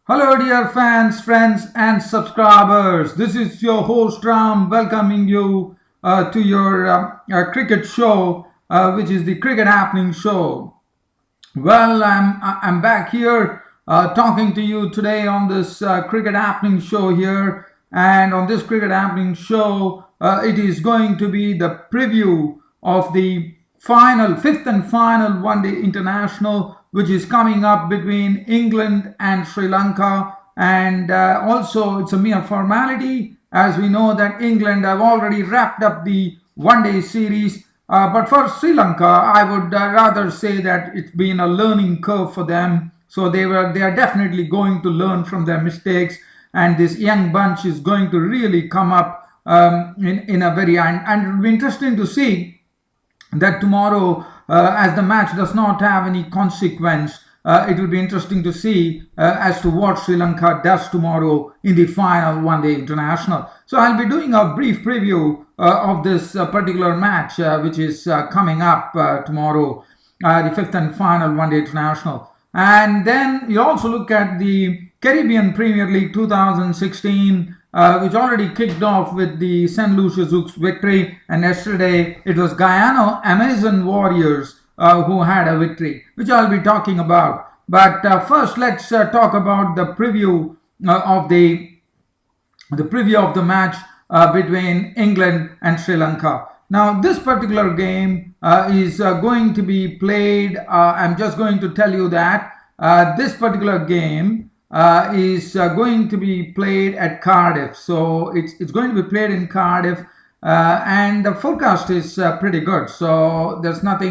Hello, dear fans, friends, and subscribers. This is your host Ram welcoming you to your cricket show, which is the Cricket Happening Show. Well, I'm back here talking to you today on this Cricket Happening Show here, and on this Cricket Happening Show, it is going to be the preview of the fifth and final One Day International, which is coming up between England and Sri Lanka, and also it's a mere formality, as we know that England have already wrapped up the One Day series. But for Sri Lanka, I would rather say that it's been a learning curve for them. So they are definitely going to learn from their mistakes, and this young bunch is going to really come up in a very and it'll be interesting to see that tomorrow, as the match does not have any consequence, it will be interesting to see as to what Sri Lanka does tomorrow in the final One Day International. So I'll be doing a brief preview of this particular match, which is coming up tomorrow, the fifth and final One Day International. And then you also look at the Caribbean Premier League 2016, which already kicked off with the St. Lucia Zouks victory, and yesterday it was Guyana Amazon Warriors who had a victory, which I'll be talking about. But first, let's talk about the preview of the match between England and Sri Lanka. Now, this particular game is going to be played. I'm just going to tell you that this particular game is going to be played at Cardiff. So it's going to be played in Cardiff, and the forecast is pretty good. So there's not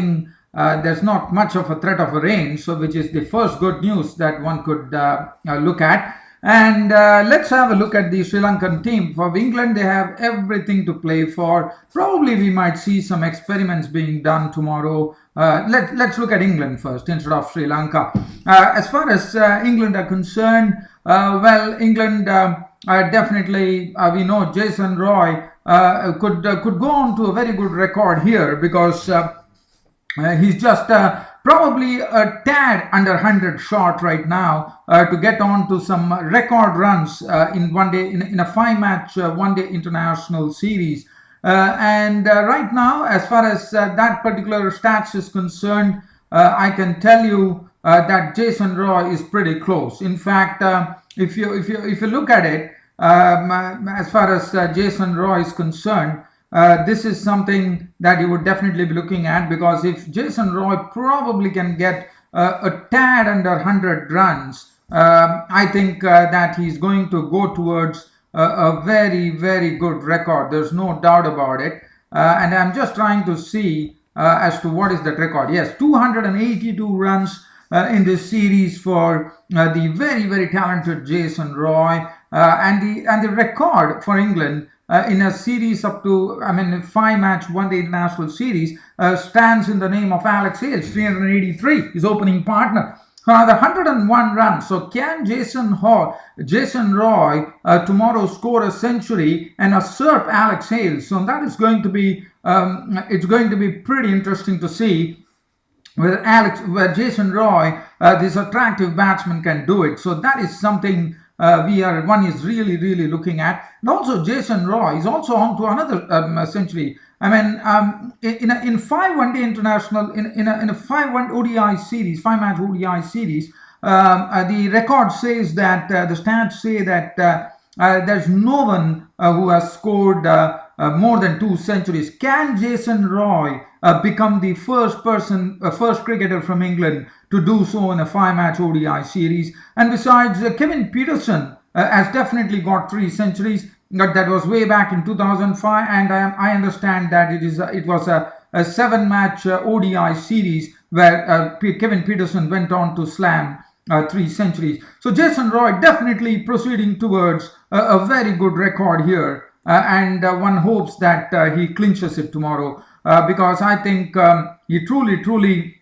much of a threat of a rain, so which is the first good news that one could look at. And let's have a look at the Sri Lankan team. For England, they have everything to play for. Probably we might see some experiments being done tomorrow. Let's look at England first instead of Sri Lanka. As far as England are concerned, England definitely, we know Jason Roy could go on to a very good record here, because he's just probably a tad under 100 short right now to get on to some record runs in one day in a 5-match One Day International series. And right now, as far as that particular stats is concerned, I can tell you that Jason Roy is pretty close. In fact, if you look at it, as far as Jason Roy is concerned, this is something that you would definitely be looking at, because if Jason Roy probably can get a tad under 100 runs, I think that he's going to go towards a very, very good record. There's no doubt about it. And I'm just trying to see as to what is that record. Yes, 282 runs in this series for the very, very talented Jason Roy. And the record for England in a series up to, 5-match One Day International series stands in the name of Alex Hales, 383, his opening partner. The 101 runs. So can Jason Roy tomorrow score a century and usurp Alex Hales? So that is going to be it's going to be pretty interesting to see where Jason Roy, this attractive batsman, can do it. So that is something one is really, really looking at. And also Jason Roy is also on to another century. In 5 One Day International, in a 5-1 ODI series, 5-match ODI series, the record says that the stats say that there's no one who has scored more than 2 centuries. Can Jason Roy become the first cricketer from England to do so in a 5-match ODI series? And besides, Kevin Peterson has definitely got 3 centuries. That was way back in 2005, and I understand that it was a 7-match ODI series where Kevin Peterson went on to slam 3 centuries. So Jason Roy definitely proceeding towards a very good record here, and one hopes that he clinches it tomorrow, because I think he truly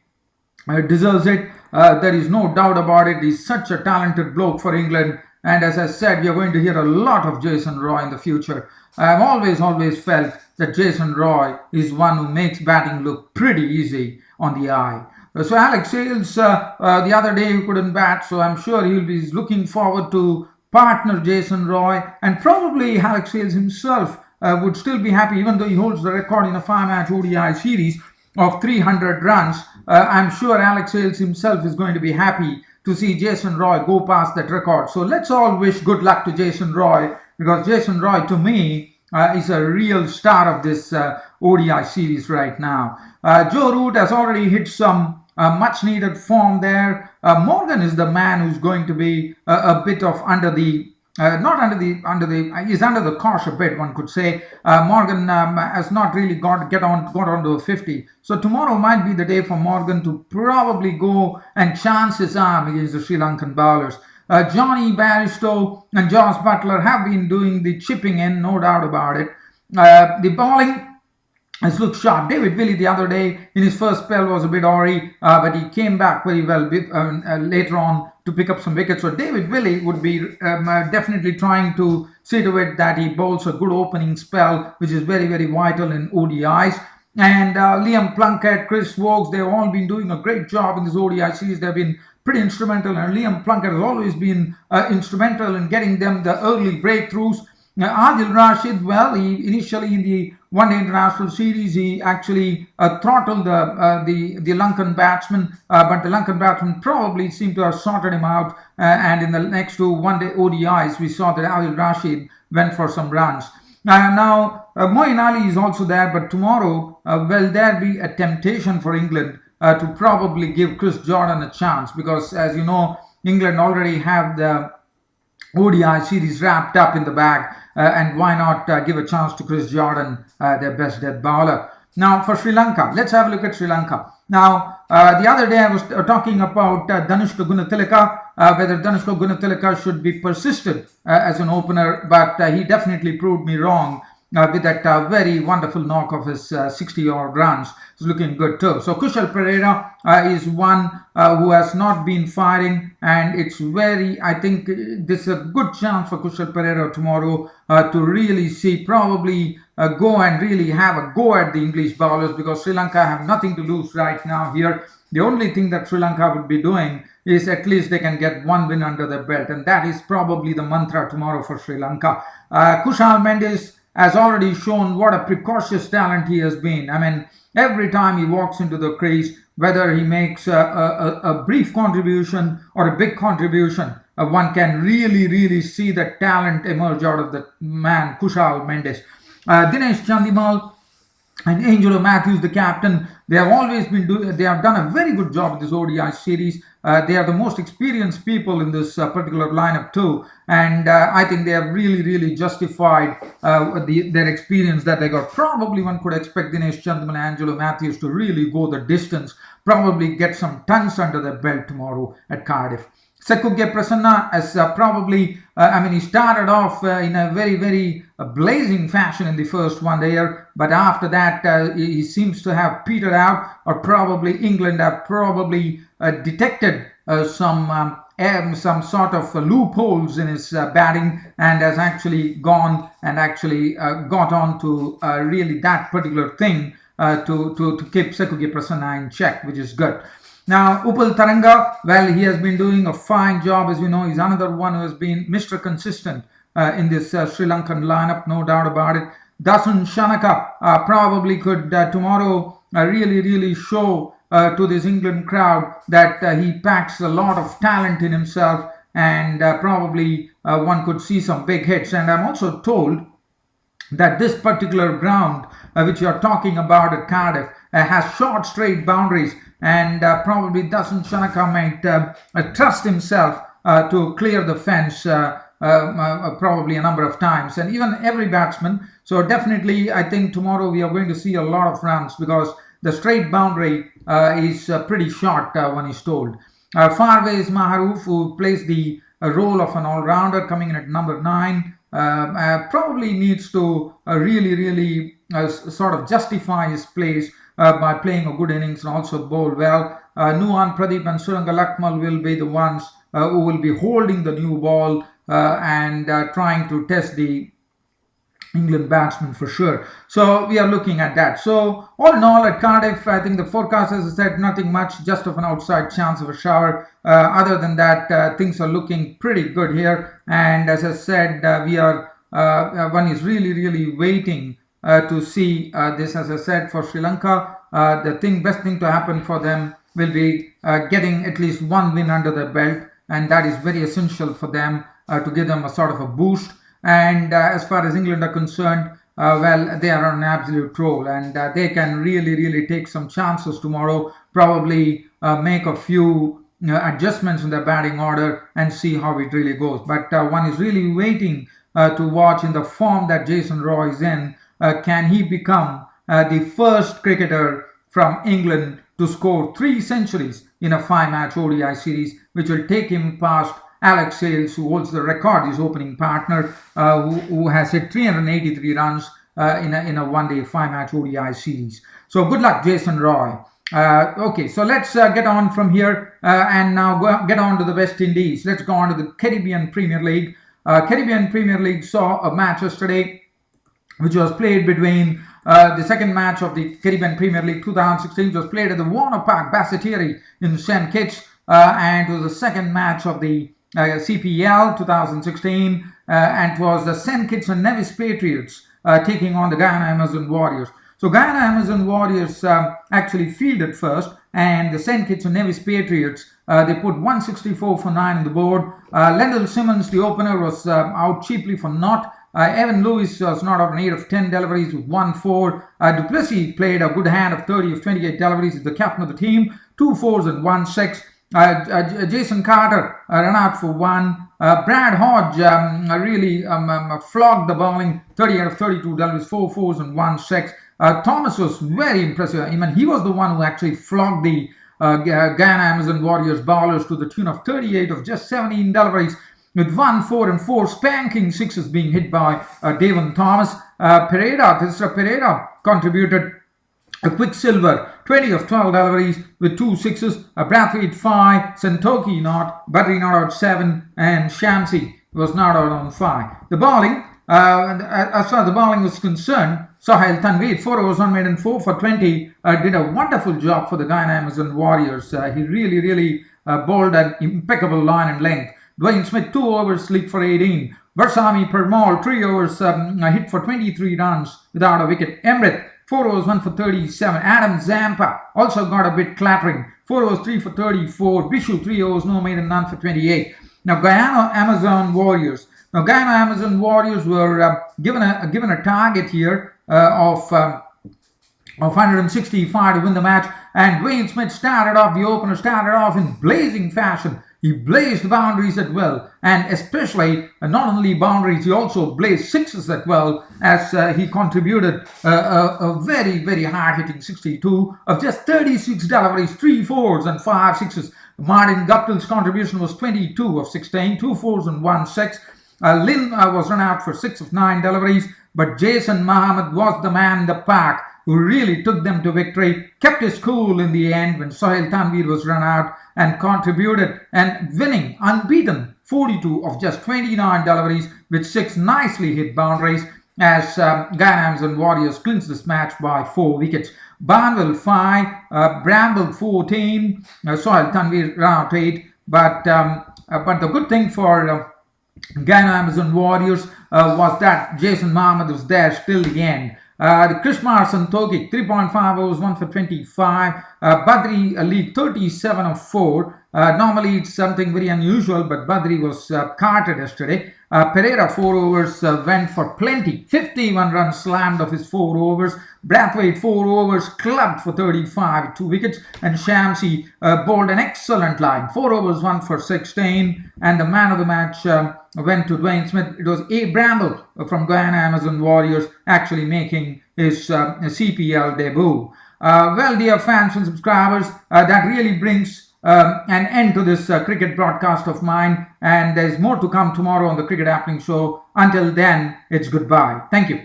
deserves it. There is no doubt about it. He's such a talented bloke for England. And as I said, we are going to hear a lot of Jason Roy in the future. I've always felt that Jason Roy is one who makes batting look pretty easy on the eye. So Alex Sales, the other day he couldn't bat, so I'm sure he'll be looking forward to partner Jason Roy, and probably Alex Sales himself would still be happy, even though he holds the record in a 5-match ODI series of 300 runs. I'm sure Alex Sales himself is going to be happy to see Jason Roy go past that record. So let's all wish good luck to Jason Roy, because Jason Roy, to me, is a real star of this ODI series right now. Joe Root has already hit some much needed form there. Morgan is the man who's going to be a bit of under the he's under the cosh a bit, one could say. Morgan has not really got onto a 50. So tomorrow might be the day for Morgan to probably go and chance his arm against the Sri Lankan bowlers. Johnny Barristow and Josh Butler have been doing the chipping in, no doubt about it. The bowling has looked sharp. David Willey the other day in his first spell was a bit awry, but he came back very well later on to pick up some wickets. So David Willey would be definitely trying to see to it that he bowls a good opening spell, which is very, very vital in ODIs. And Liam Plunkett, Chris Wokes, they've all been doing a great job in this ODI series. They've been pretty instrumental, and Liam Plunkett has always been instrumental in getting them the early breakthroughs. Adil Rashid, well, he initially in the one-day international series, he actually throttled the Lankan batsman, but the Lankan batsman probably seemed to have sorted him out. And in the next two one-day ODIs, we saw that Adil Rashid went for some runs. Now, Moeen Ali is also there, but tomorrow, will there be a temptation for England to probably give Chris Jordan a chance? Because, as you know, England already have the ODI series wrapped up in the bag, and why not give a chance to Chris Jordan, their best death bowler. Now, for Sri Lanka, let's have a look at Sri Lanka. Now, the other day I was talking about Danushka Gunatilaka, whether Danushka Gunatilaka should be persisted as an opener, but he definitely proved me wrong. With that very wonderful knock of his 60-odd runs. It's looking good too. So Kushal Pereira is one who has not been firing, and it's I think this is a good chance for Kushal Pereira tomorrow to really see, probably go and really have a go at the English bowlers, because Sri Lanka have nothing to lose right now here. The only thing that Sri Lanka would be doing is at least they can get one win under their belt, and that is probably the mantra tomorrow for Sri Lanka. Kushal Mendes has already shown what a precocious talent he has been. I mean, every time he walks into the crease, whether he makes a brief contribution or a big contribution, one can really see the talent emerge out of the man, Kushal Mendes. Dinesh Chandimal and Angelo Matthews, the captain, they have always been they have done a very good job in this ODI series. They are the most experienced people in this particular lineup too, and I think they have really justified their experience that they got. Probably one could expect Dinesh Chandimal and Angelo Matthews to really go the distance, probably get some tons under their belt tomorrow at Cardiff. Sekugge Prasanna has probably, he started off in a very blazing fashion in the first one day, but after that he seems to have petered out, or probably England have probably detected some sort of loopholes in his batting, and has actually gone and actually got on to really that particular thing to keep Sekugge Prasanna in check, which is good. Now, Upal Taranga, well, he has been doing a fine job. As you know, he's another one who has been Mr. Consistent in this Sri Lankan lineup, no doubt about it. Dasun Shanaka probably could tomorrow really show to this England crowd that he packs a lot of talent in himself, and probably one could see some big hits. And I'm also told that this particular ground which you are talking about at Cardiff has short straight boundaries, and probably Dasun Shanaka might trust himself to clear the fence probably a number of times, and even every batsman. So definitely I think tomorrow we are going to see a lot of runs, because the straight boundary is pretty short, one is told. Farway's Maharoof, who plays the role of an all-rounder, coming in at number 9, probably needs to really sort of justify his place by playing a good innings and also bowl well. Nuwan Pradeep and Suranga Lakmal will be the ones who will be holding the new ball and trying to test the England batsman for sure. So we are looking at that. So all in all, at Cardiff, I think the forecast, as I said, nothing much, just of an outside chance of a shower. Other than that, things are looking pretty good here. And as I said, one is really waiting to see this. As I said, for Sri Lanka, the best thing to happen for them will be getting at least one win under their belt, and that is very essential for them to give them a sort of a boost. And as far as England are concerned, well, they are on an absolute roll, and they can really take some chances tomorrow. Probably make a few adjustments in their batting order and see how it really goes. But one is really waiting to watch in the form that Jason Roy is in. Can he become the first cricketer from England to score 3 centuries in a 5-match ODI series, which will take him past Alex Hales, who holds the record, his opening partner, who has hit 383 runs in a one-day 5-match ODI series. So good luck, Jason Roy. Okay, so let's get on from here and now get on to the West Indies. Let's go on to the Caribbean Premier League. Caribbean Premier League saw a match yesterday which was played between the second match of the Caribbean Premier League 2016, was played at the Warner Park Basseterre in St. Kitts, and it was the second match of the CPL 2016, and it was the St. Kitts and Nevis Patriots taking on the Guyana Amazon Warriors. So Guyana Amazon Warriors actually fielded first, and the St. Kitts and Nevis Patriots, they put 164 for 9 on the board. Lendl Simmons, the opener, was out cheaply for naught. Evan Lewis was not out on 8 of 10 deliveries with 1-4. Du Plessis played a good hand of 30 of 28 deliveries. He's the captain of the team, 2 4s and 1 6. Jason Carter ran out for 1. Brad Hodge really flogged the bowling, 30 out of 32 deliveries, 4 4s and 1 6. Thomas was very impressive. I mean, he was the one who actually flogged the Guyana Amazon Warriors bowlers to the tune of 38 of just 17 deliveries, with 1 4 and 4 spanking sixes being hit by Devon Thomas. Pereira contributed a Quicksilver, 20 of 12 deliveries with 2 sixes, Brathwaite 5, Santoki not, Badri not out 7, and Shamsi was not out on 5. The bowling, as far as the bowling was concerned, Sohail Tanveer, 4 overs, 1 made and 4 for 20, did a wonderful job for the Guyana Amazon Warriors. He really bowled an impeccable line and length. Dwayne Smith, 2 overs, leaped for 18. Versami Permal, 3 overs, hit for 23 runs without a wicket. Emrit, 4 overs, 1 for 37. Adam Zampa also got a bit clattering. 4 overs, 3 for 34. Bishu, 3 overs, no made and none for 28. Now, Guyana Amazon Warriors. Now, Guyana Amazon Warriors were given a target here of 165 to win the match. And Dwayne Smith the opener started off in blazing fashion. He blazed boundaries at will, and especially not only boundaries, he also blazed sixes at well, as he contributed a very hard-hitting 62 of just 36 deliveries, 3 4s and 5 6s. Martin Guptill's contribution was 22 of 16, 2 4s and 1 6. Lynn was run out for 6 of 9 deliveries, but Jason Mohammed was the man in the pack who really took them to victory, kept his cool in the end when Sohail Tanveer was run out, and contributed and winning unbeaten 42 of just 29 deliveries with 6 nicely hit boundaries, as Guyana Amazon Warriors clinched this match by 4 wickets. Barnwell 5, Bramble 14, Sohail Tanveer ran out 8, but the good thing for Guyana Amazon Warriors was that Jason Mohammed was there till the end. The Krishmar Santoki, 3.5 overs, 1 for 25. Badri lead 37 of 4. Normally it's something very unusual, but Badri was carted yesterday. Pereira, 4 overs, went for plenty. 51 runs slammed off his 4 overs. Brathwaite, 4 overs, clubbed for 35, 2 wickets. And Shamsi bowled an excellent line. 4 overs, 1 for 16. And the man of the match went to Dwayne Smith. It was A. Bramble from Guyana Amazon Warriors actually making his CPL debut. Well, dear fans and subscribers, that really brings an end to this cricket broadcast of mine, and there's more to come tomorrow on the Cricket Happening Show. Until then, it's goodbye. Thank you.